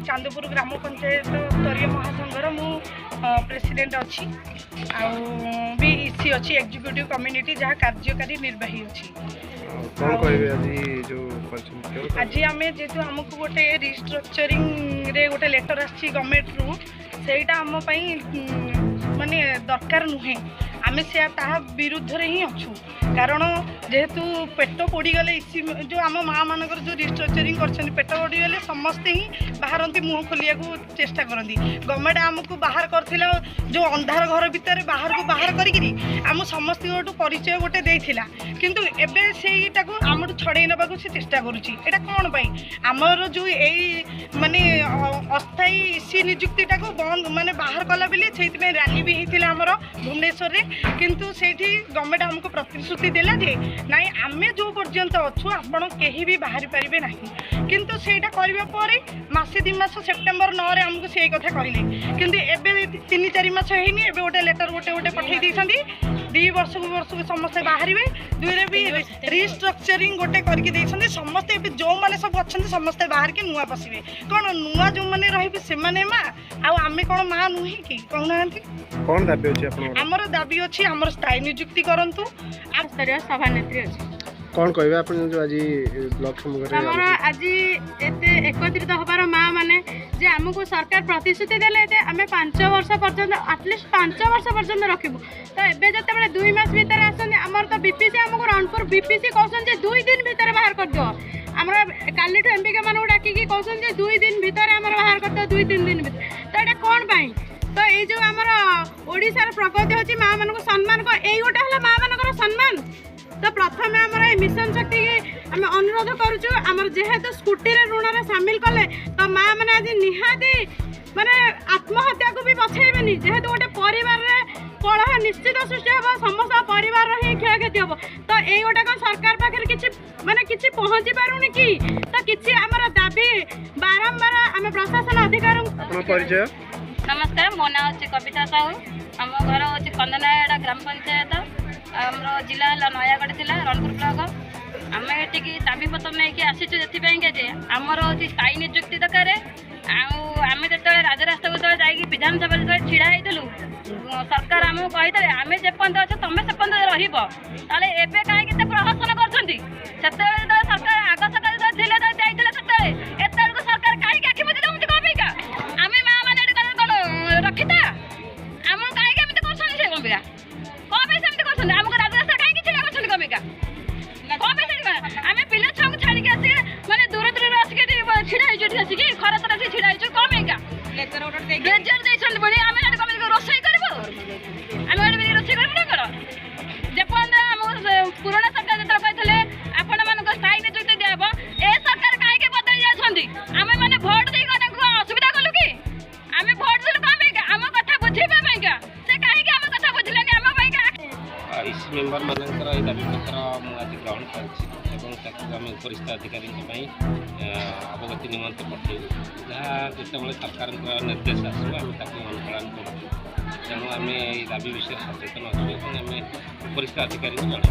चांदपुर ग्राम पंचायत स्तरीय महासंघर मु प्रेसिडेंट अच्छी भी इसी अच्छी एग्जीक्यूटिव कम्युनिटी जहाँ कार्यकारी निर्वाही अच्छी। आज आम जेहतु आमको गोटे रिस्ट्रक्चरिंग रे गोटे लेटर आसी गवर्नमेंट रु सेटा आम माने दरकार नुहे आम से विरुद्ध रे ही अच्छू कारण जेहेतु पेट पोड़गले इसी जो आम माँ मानकर जो रिस्ट्रक्चरिंग कर पेट पोड़गले समस्ते ही बाहरती मुँह खोलिया चेष्टा करती। गवर्नमेंट आमको बाहर करथिला जो अंधार घर भितर बाहर को बाहर करी आम समस्त परिचय गोटे देइथिला किंतु एबे सेटा को आम छड़े नबा से चेष्टा करुच्ची। एटा कौन पाई आमर जो यही माने अस्थायी इसी नियुक्तिटा को बंद माने बाहर कला बेले से रैली भी होता आमर भुवनेश्वर रे किंतु सेठी गवर्नमेंट हमको प्रतिश्रुति देला जे नाई आमे जो पर्यंत अच्छु आपण केही भी बाहरी पारिबे नाही किंतु सेटा करबा परे मासे 2 मास सेप्टेम्बर 9 रे हमको सेही कथा कहले किंतु एबे 3-4 मास हेनी एबे गोटे लेटर गोटे पठै दैछंती 2 वर्ष को समस्त बाहरिबे दुइरे भी रिस्ट्रक्चरिंग गोटे करके दैछंती समस्त एबे जो माने सब अछंती समस्त बाहर के नुआ पसिबे कोन नुआ जो माने रहिबे से माने मा आ आमे कोन मा नुही की कहनांती कोन दाबी अछि आपन हमर दाबी अछि हमर स्थायी नियुक्ति करंतु आ स्तरीय सभानेत्री अछि कौन कहबे आपन जो आज ब्लॉक समूह हमर आज एते एकत्रित होबार माँ माने जे हमको सरकार प्रतिश्रुति देले जे आमे 5 वर्ष पर्यंत एटलिस्ट 5 वर्ष पर्यंत रखिबु तो एबे जते बेले 2 मास भीतर आसन हमर तो बीपीसी हमको रणपुर बीपीसी कहसन जे 2 दिन भीतर बाहर कर दियो हमरा काली ठो एमपी के मानु डाकी की कहसन जे 2 दिन भीतर हमर बाहर कर दियो 2-3 दिन भीतर तो एटा कोन पाई तो ये जो आमर ओडिशार प्रगति होची माँ मान सम्मान को यही गोटे है माँ मान सम्मान तो प्रथम आमर मिशन शक्ति आम अनुरोध करुचु आमर जेहेतु स्कूटी ऋण रे सामिल कले तो माँ मैंने आज निहाती माने आत्महत्या को भी बचेबेनी जेहेतु गोटे परिवार रे कलह निश्चित सृष्टि हम समस्त परिवार ही क्षयक्षति हम तो यही गोटे सरकार पाखे किसी माने किसी पहुँची पारुनी कि तो किसी आमर दाबी बारंबार आम प्रशासन अधिकारी परिचय नमस्कार मो ना हूँ कविता साहू आम घर हूँ कंदनाड़ा ग्राम पंचायत आम जिला है नयागढ़ जिला रणपुर ब्लॉक आम ये दाबी पत्र नहीं आसीचु जे आमर हूँ स्थायी नियुक्ति दरकार आम जो राजरास्ता को जा विधानसभा जो ढड़ा होलु सरकार आमको कही आम जेपर्यंत अच्छे तुम से पर्यंत रही कहीं प्रहसन कर सरकार आग सरकार जाते एत सरकार कहीं आखि बुझे मुझे कौन आम माँ मैंने रखीता आम कहीं कर कमिका कौन सेमती कर आमको राजरास्ता कहीं छिड़ा कर कमिका कौन आम पिला छुआ को छाड़ी आस मैंने दूर दूर आसिक छिड़ा आसिक खरा तर आसिक छिड़ा कमिका लेजर पुणी आम रोषे करूँ आम रोषे करूँ ना कौन जेपर्यंत आम पुराना सरकार जो कहते आपण मान स्थायी नियुक्ति दिहब ए सरकार कहीं बदल जाती आम मैंने भोट दे असुविधा कलु कि आम भोट देलु कौन आम कथा बुझेगा से कहीं आम कथा बुझलानी आम इस मेम्बर मानकर ये दाबी पत्र मुझे ग्रहण करें उपरिस्थ अधिकारी अवगति निमंत्रण पठेबू जहाँ जिते सरकार निर्देश आसो आम अनुपालन करूँ तेणु आम दाबी विषय सचेतन अच्छे आम उपरिस्थ अधिकारी जन